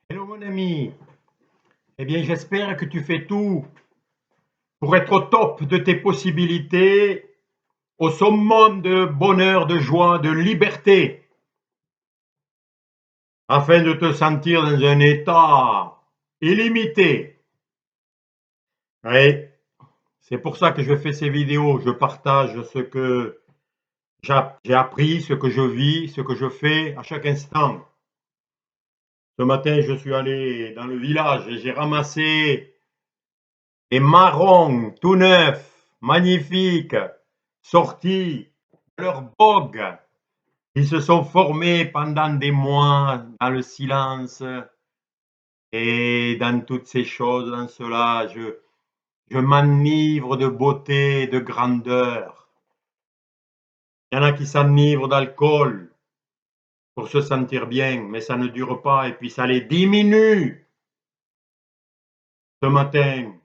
Hello mon ami, eh bien j'espère que tu fais tout pour être au top de tes possibilités, au summum de bonheur, de joie, de liberté, afin de te sentir dans un état illimité. Oui, c'est pour ça que je fais ces vidéos, je partage ce que j'ai appris, ce que je vis, ce que je fais à chaque instant. Ce matin, je suis allé dans le village et j'ai ramassé des marrons tout neufs, magnifiques, sortis de leur bog. Ils se sont formés pendant des mois dans le silence et dans toutes ces choses, dans cela, je m'enivre de beauté, de grandeur. Il y en a qui s'enivrent d'alcool pour se sentir bien, mais ça ne dure pas et puis ça les diminue. Ce matin,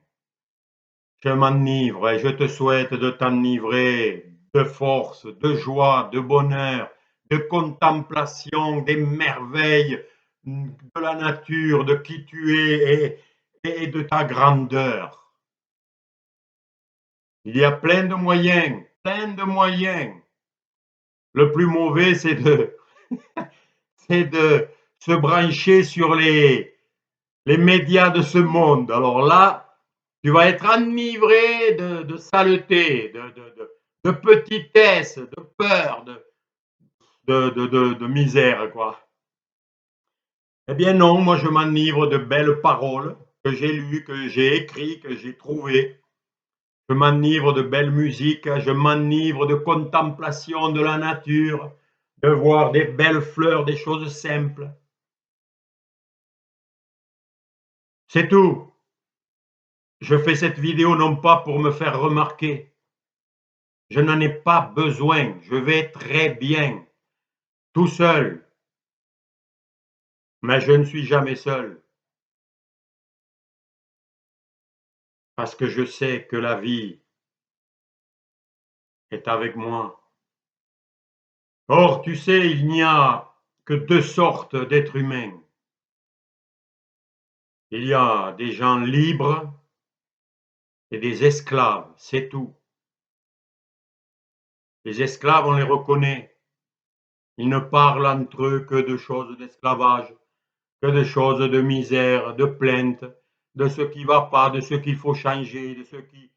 je m'enivre et je te souhaite de t'enivrer de force, de joie, de bonheur, de contemplation des merveilles de la nature, de qui tu es et de ta grandeur. Il y a plein de moyens, plein de moyens. Le plus mauvais, c'est de se brancher sur les médias de ce monde. Alors là, tu vas être enivré de saleté, de petitesse, de peur, de misère, quoi. Eh bien non, moi je m'enivre de belles paroles que j'ai lues, que j'ai écrites, que j'ai trouvées. Je m'enivre de belles musiques, je m'enivre de contemplation de la nature, de voir des belles fleurs, des choses simples. C'est tout. Je fais cette vidéo non pas pour me faire remarquer. Je n'en ai pas besoin. Je vais très bien, tout seul. Mais je ne suis jamais seul. Parce que je sais que la vie est avec moi. Or, tu sais, il n'y a que deux sortes d'êtres humains. Il y a des gens libres et des esclaves, c'est tout. Les esclaves, on les reconnaît. Ils ne parlent entre eux que de choses d'esclavage, que de choses de misère, de plainte, de ce qui ne va pas, de ce qu'il faut changer, de ce qui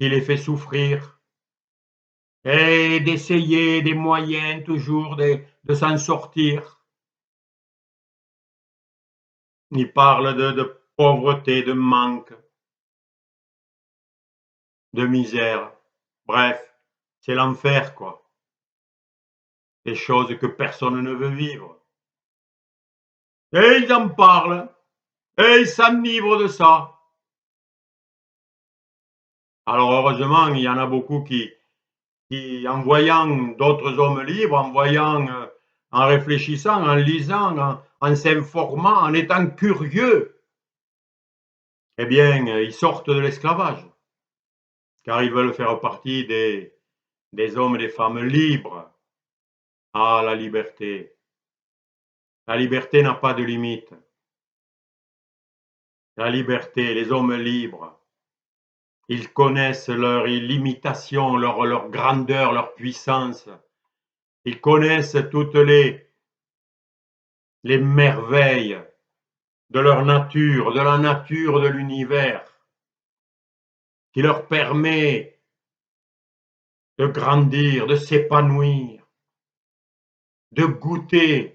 les fait souffrir, et d'essayer des moyens toujours de s'en sortir. Ils parlent de pauvreté, de manque, de misère. Bref, c'est l'enfer, quoi. Des choses que personne ne veut vivre. Et ils en parlent, et ils s'enivrent de ça. Alors heureusement, il y en a beaucoup qui en voyant d'autres hommes libres, en voyant, en réfléchissant, en lisant, en s'informant, en étant curieux, eh bien, ils sortent de l'esclavage, car ils veulent faire partie des hommes et des femmes libres. Ah, la liberté. La liberté n'a pas de limite. La liberté, les hommes libres, ils connaissent leur illimitation, leur grandeur, leur puissance. Ils connaissent toutes les merveilles de leur nature, de la nature de l'univers, qui leur permet de grandir, de s'épanouir, de goûter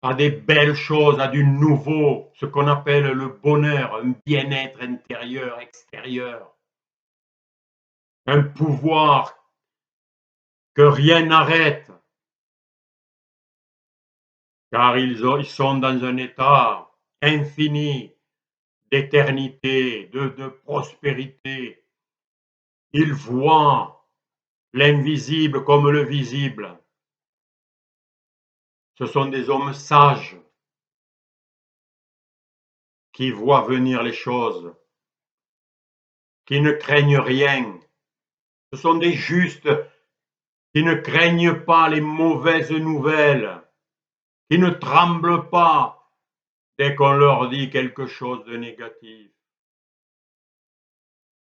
à des belles choses, à du nouveau, ce qu'on appelle le bonheur, un bien-être intérieur, extérieur, un pouvoir que rien n'arrête, car ils sont dans un état infini d'éternité, de prospérité. Ils voient l'invisible comme le visible. Ce sont des hommes sages qui voient venir les choses, qui ne craignent rien. Ce sont des justes qui ne craignent pas les mauvaises nouvelles. qui ne tremblent pas dès qu'on leur dit quelque chose de négatif,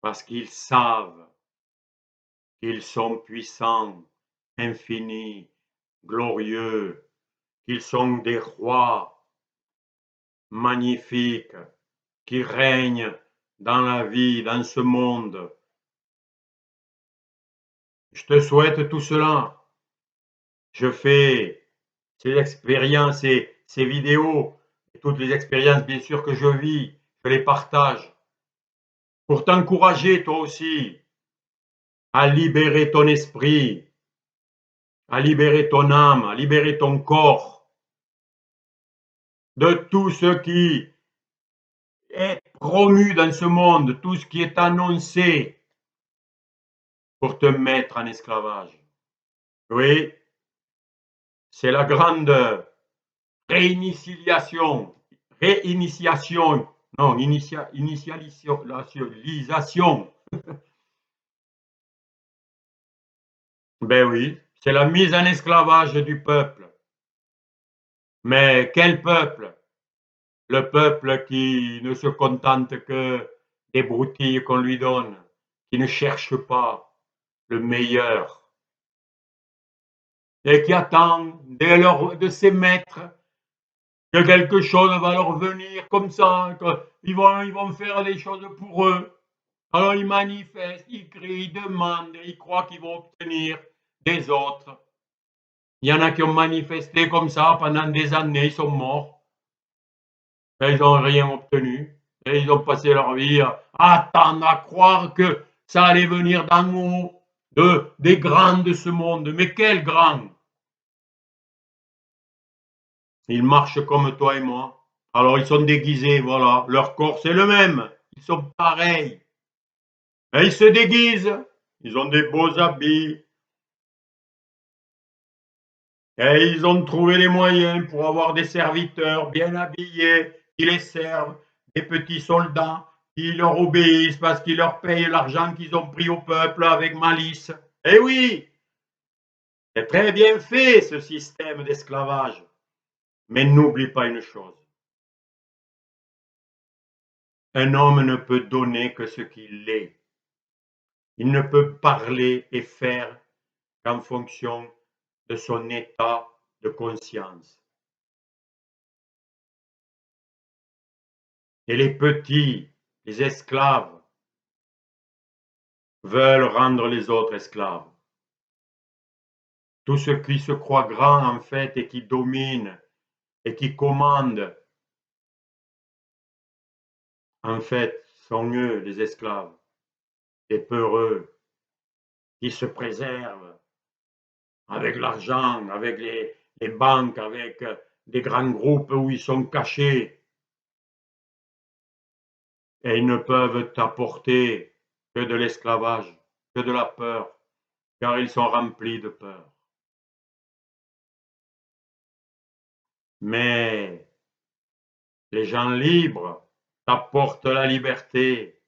parce qu'ils savent qu'ils sont puissants, infinis, glorieux, qu'ils sont des rois magnifiques qui règnent dans la vie, dans ce monde. Je te souhaite tout cela. Je fais ces expériences et ces vidéos, et toutes les expériences bien sûr que je vis, je les partage pour t'encourager toi aussi à libérer ton esprit, à libérer ton âme, à libérer ton corps de tout ce qui est promu dans ce monde, tout ce qui est annoncé pour te mettre en esclavage. Oui, c'est la grande réinitialisation, non, initialisation. Ben oui, c'est la mise en esclavage du peuple. Mais quel peuple? Le peuple qui ne se contente que des broutilles qu'on lui donne, qui ne cherche pas le meilleur et qui attend de ses maîtres que quelque chose va leur venir comme ça, qu'ils vont faire des choses pour eux. Alors ils manifestent, ils crient, ils demandent, ils croient qu'ils vont obtenir des autres. Il y en a qui ont manifesté comme ça pendant des années, ils sont morts. Et ils n'ont rien obtenu. Et ils ont passé leur vie à attendre, à croire que ça allait venir d'en haut, des grands de ce monde. Mais quels grands? Ils marchent comme toi et moi. Alors ils sont déguisés, voilà. Leur corps c'est le même. Ils sont pareils. Et ils se déguisent. Ils ont des beaux habits. Et ils ont trouvé les moyens pour avoir des serviteurs bien habillés qui les servent, des petits soldats qui leur obéissent parce qu'ils leur payent l'argent qu'ils ont pris au peuple avec malice. Eh oui, c'est très bien fait ce système d'esclavage. Mais n'oublie pas une chose. Un homme ne peut donner que ce qu'il est. Il ne peut parler et faire qu'en fonction de son état de conscience. Et les petits, les esclaves, veulent rendre les autres esclaves. Tous ceux qui se croient grands en fait et qui dominent et qui commandent, en fait, sont eux les esclaves, les peureux, qui se préservent avec l'argent, avec les banques, avec des grands groupes où ils sont cachés. Et ils ne peuvent t'apporter que de l'esclavage, que de la peur, car ils sont remplis de peur. Mais les gens libres t'apportent la liberté.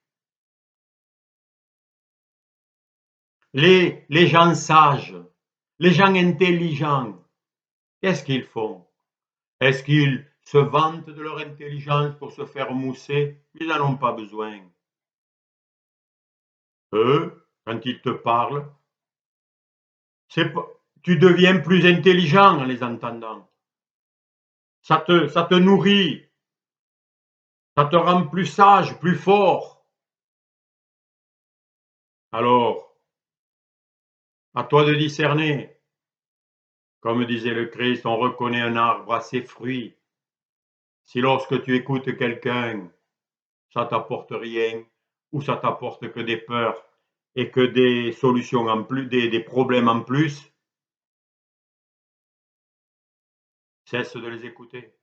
Les gens sages, les gens intelligents, qu'est-ce qu'ils font? Est-ce qu'ils se vantent de leur intelligence pour se faire mousser? Ils n'en ont pas besoin. Eux, quand ils te parlent, tu deviens plus intelligent en les entendant. Ça te nourrit, ça te rend plus sage, plus fort. Alors, à toi de discerner. Comme disait le Christ, on reconnaît un arbre à ses fruits. Si lorsque tu écoutes quelqu'un, ça t'apporte rien, ou ça t'apporte que des peurs et que des solutions en plus, des problèmes en plus, cesse de les écouter.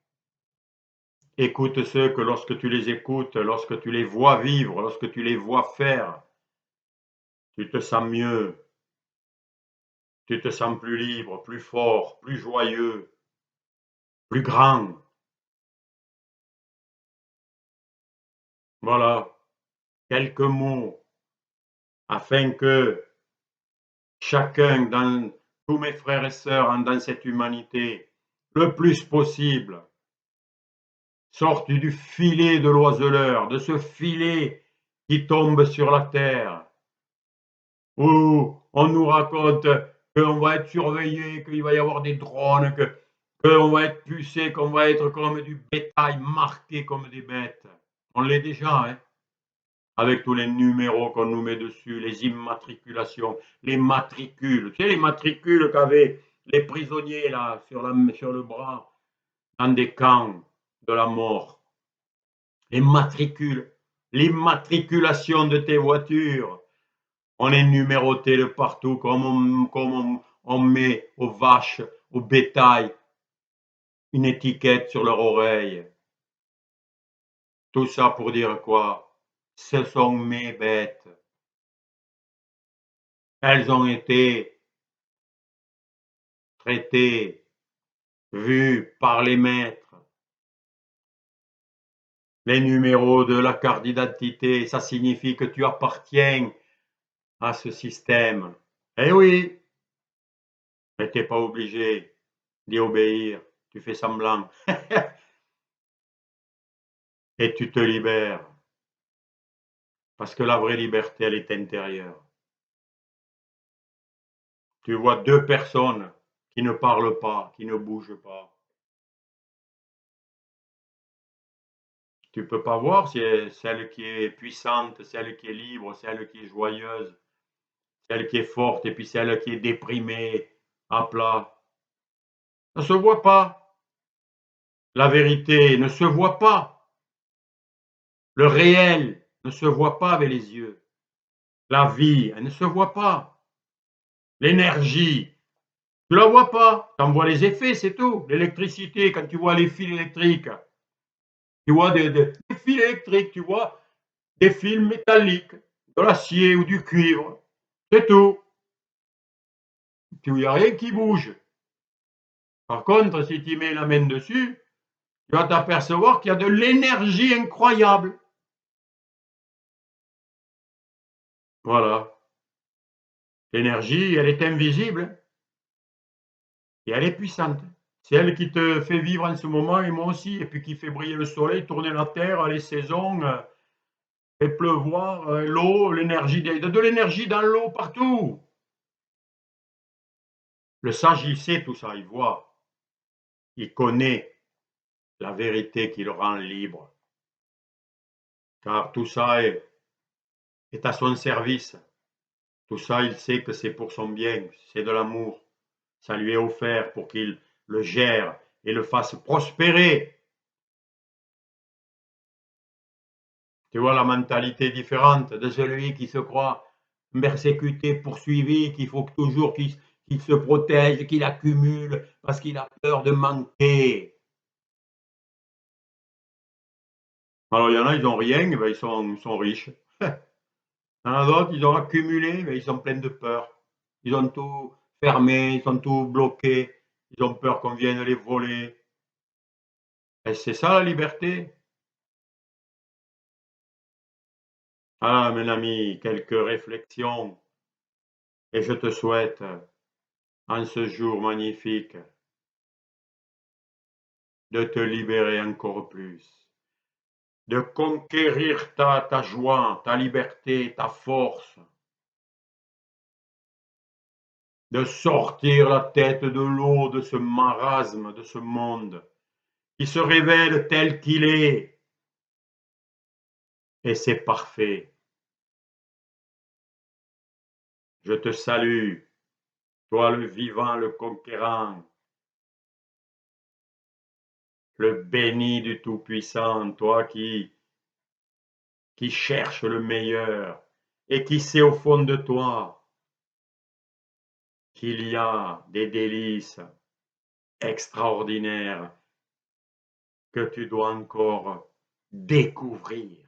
Écoute ceux que lorsque tu les écoutes, lorsque tu les vois vivre, lorsque tu les vois faire, tu te sens mieux, tu te sens plus libre, plus fort, plus joyeux, plus grand. Voilà, quelques mots afin que chacun, dans tous mes frères et sœurs dans cette humanité, le plus possible. Sorte du filet de l'oiseleur, de ce filet qui tombe sur la terre, où on nous raconte qu'on va être surveillé, qu'il va y avoir des drones, qu'on va être pucé, qu'on va être comme du bétail, marqué comme des bêtes. On l'est déjà, hein, avec tous les numéros qu'on nous met dessus, les immatriculations, les matricules. Tu sais, les matricules qu'avaient les prisonniers là, sur le bras, dans des camps de la mort. Les matricules, l'immatriculation de tes voitures. On est numéroté de partout, comme on met aux vaches, au bétail, une étiquette sur leur oreille. Tout ça pour dire quoi? Ce sont mes bêtes. Elles ont été traitées, vues par les maîtres. Les numéros de la carte d'identité, ça signifie que tu appartiens à ce système. Eh oui, mais t'es pas obligé d'y obéir. Tu fais semblant. Et tu te libères. Parce que la vraie liberté, elle est intérieure. Tu vois deux personnes qui ne parlent pas, qui ne bougent pas. Tu peux pas voir si celle qui est puissante, celle qui est libre, celle qui est joyeuse, celle qui est forte et puis celle qui est déprimée, à plat. Ça ne se voit pas. La vérité ne se voit pas. Le réel ne se voit pas avec les yeux. La vie, elle ne se voit pas. L'énergie, tu la vois pas. Tu en vois les effets, c'est tout. L'électricité, quand tu vois les fils électriques, tu vois des fils électriques, tu vois des fils métalliques, de l'acier ou du cuivre. C'est tout. Il n'y a rien qui bouge. Par contre, si tu mets la main dessus, tu vas t'apercevoir qu'il y a de l'énergie incroyable. Voilà. L'énergie, elle est invisible et elle est puissante. C'est elle qui te fait vivre en ce moment et moi aussi, et puis qui fait briller le soleil, tourner la terre, les saisons, fait pleuvoir, l'eau, l'énergie, de l'énergie dans l'eau partout. Le sage, il sait tout ça, il voit, il connaît la vérité qui le rend libre. Car tout ça est à son service. Tout ça, il sait que c'est pour son bien, c'est de l'amour. Ça lui est offert pour qu'il le gère et le fasse prospérer. Tu vois la mentalité différente de celui qui se croit persécuté, poursuivi, qu'il faut toujours qu'il se protège, qu'il accumule parce qu'il a peur de manquer. Alors il y en a, ils n'ont rien, ben ils sont riches. Il y en a d'autres, ils ont accumulé, mais ils sont pleins de peur. Ils ont tout fermé, ils ont tout bloqué, ils ont peur qu'on vienne les voler. Et c'est ça la liberté. Ah, mon ami, quelques réflexions et je te souhaite, en ce jour magnifique, de te libérer encore plus, de conquérir ta joie, ta liberté, ta force, de sortir la tête de l'eau de ce marasme, de ce monde, qui se révèle tel qu'il est. Et c'est parfait. Je te salue, toi le vivant, le conquérant, le béni du Tout-Puissant, toi qui cherche le meilleur et qui sait au fond de toi qu'il y a des délices extraordinaires que tu dois encore découvrir.